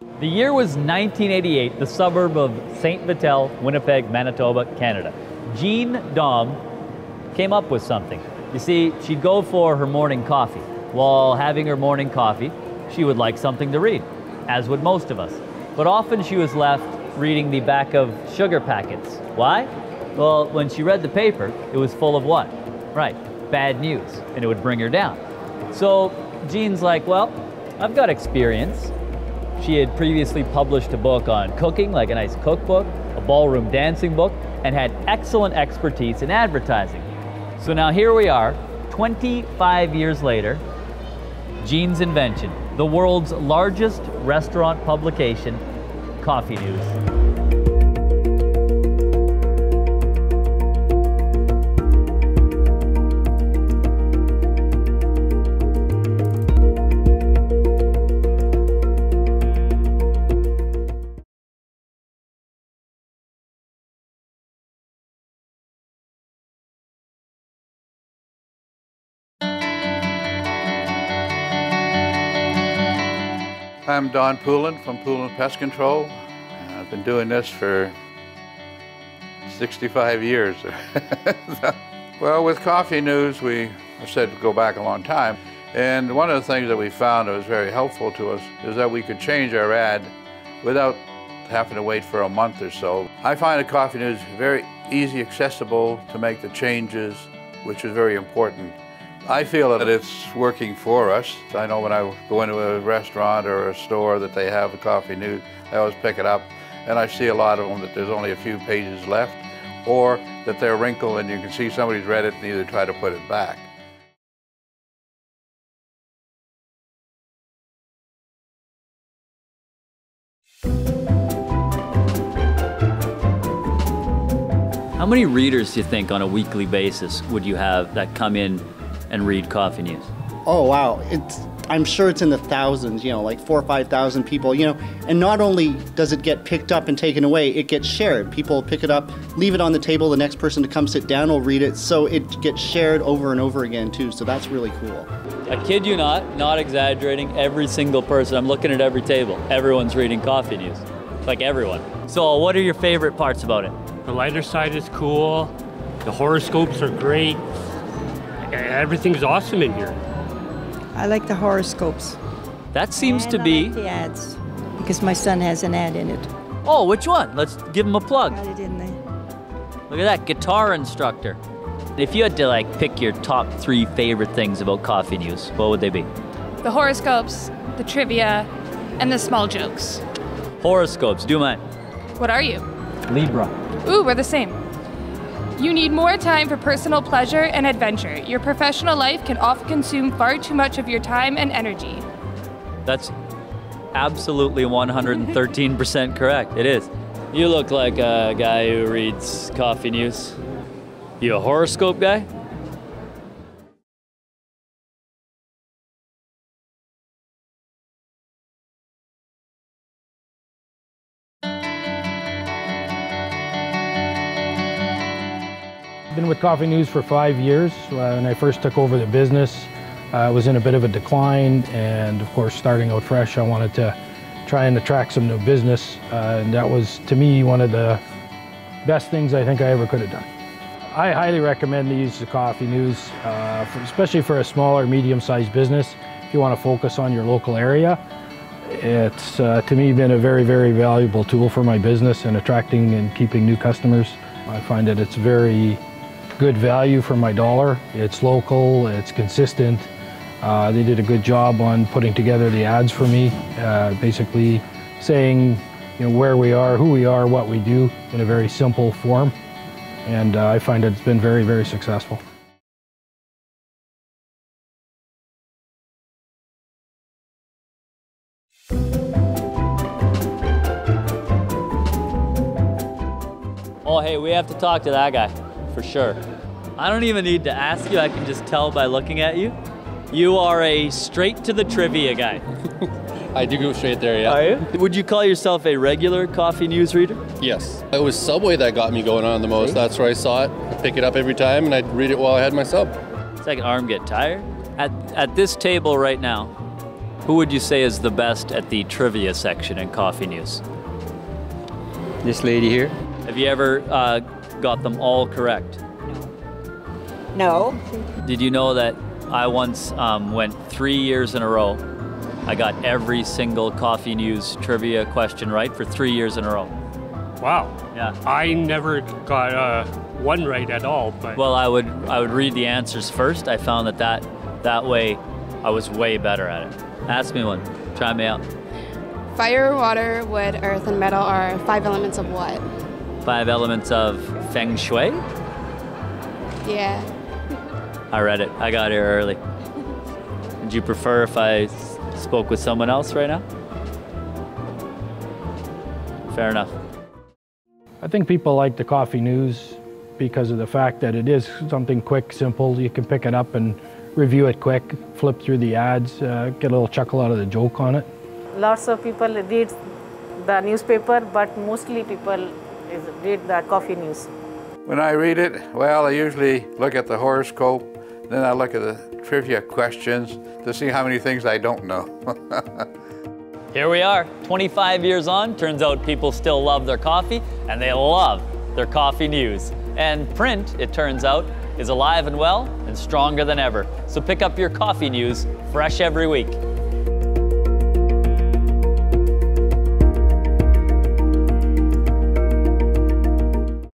The year was 1988, the suburb of St. Vital, Winnipeg, Manitoba, Canada. Jean Dom came up with something. You see, she'd go for her morning coffee. While having her morning coffee, she would like something to read, as would most of us. But often she was left reading the back of sugar packets. Why? Well, when she read the paper, it was full of what? Right, bad news, and it would bring her down. So Jean's like, well, I've got experience. She had previously published a book on cooking, like a nice cookbook, a ballroom dancing book, and had excellent expertise in advertising. So now here we are, 25 years later, Jean's invention, the world's largest restaurant publication, Coffee News. I'm Don Poulin from Poulin Pest Control. I've been doing this for 65 years. Well, with Coffee News, I said go back a long time. And one of the things that we found that was very helpful to us is that we could change our ad without having to wait for a month or so. I find that Coffee News very easy, accessible to make the changes, which is very important. I feel that it's working for us. I know when I go into a restaurant or a store that they have a Coffee News, I always pick it up, and I see a lot of them that there's only a few pages left, or that they're wrinkled and you can see somebody's read it and either try to put it back. How many readers do you think on a weekly basis would you have that come in and read Coffee News? Oh wow, I'm sure it's in the thousands, like 4,000 or 5,000 people, and not only does it get picked up and taken away, it gets shared. People pick it up, leave it on the table, the next person to come sit down will read it, so it gets shared over and over again too, so that's really cool. I kid you not exaggerating, every single person, I'm looking at every table, everyone's reading Coffee News, like everyone. So what are your favorite parts about it? The lighter side is cool, the horoscopes are great. Everything's awesome in here. I like the horoscopes. That seems to I be... like the ads, because my son has an ad in it. Oh, which one? Let's give him a plug. Got it in there. Look at that, guitar instructor. If you had to pick your top 3 favorite things about Coffee News, what would they be? The horoscopes, the trivia, and the small jokes. Horoscopes, do mine. What are you? Libra. Ooh, we're the same. You need more time for personal pleasure and adventure. Your professional life can often consume far too much of your time and energy. That's absolutely 113% correct. It is. You look like a guy who reads Coffee News. You a horoscope guy? I've been with Coffee News for 5 years. When I first took over the business, I was in a bit of a decline, and of course, starting out fresh, I wanted to try and attract some new business, and that was, to me, one of the best things I think I ever could have done. I highly recommend the use of Coffee News, especially for a smaller, medium-sized business. If you want to focus on your local area, it's, to me, been a very, very valuable tool for my business in attracting and keeping new customers. I find that it's very good value for my dollar. It's local, it's consistent. They did a good job on putting together the ads for me, basically saying where we are, who we are, what we do in a very simple form. And I find it's been very, very successful. Oh, hey, we have to talk to that guy, for sure. I don't even need to ask you, I can just tell by looking at you. You are a straight to the trivia guy. I do go straight there, yeah. Are you? Would you call yourself a regular Coffee News reader? Yes. It was Subway that got me going on the most. That's where I saw it. I'd pick it up every time and I'd read it while I had my sub. Second arm get tired. At this table right now, Who would you say is the best at the trivia section in Coffee News? This lady here. Have you ever got them all correct? No. Did you know that I once went 3 years in a row? I got every single Coffee News trivia question right for 3 years in a row. Wow. Yeah. I never got one right at all, but Well, I would read the answers first. I found that way I was way better at it. Ask me one. Try me out. Fire, water, wood, earth, and metal are 5 elements of what? 5 elements of Feng Shui? Yeah. I read it. I got here early. Would you prefer if I spoke with someone else right now? Fair enough. I think people like the Coffee News because of the fact that it is something quick, simple. You can pick it up and review it quick, flip through the ads, get a little chuckle out of the joke on it. Lots of people read the newspaper, but mostly people read the Coffee News. When I read it, well, I usually look at the horoscope, then I look at the trivia questions to see how many things I don't know. Here we are, 25 years on. Turns out people still love their coffee, and they love their Coffee News. And print, it turns out, is alive and well and stronger than ever. So pick up your Coffee News fresh every week.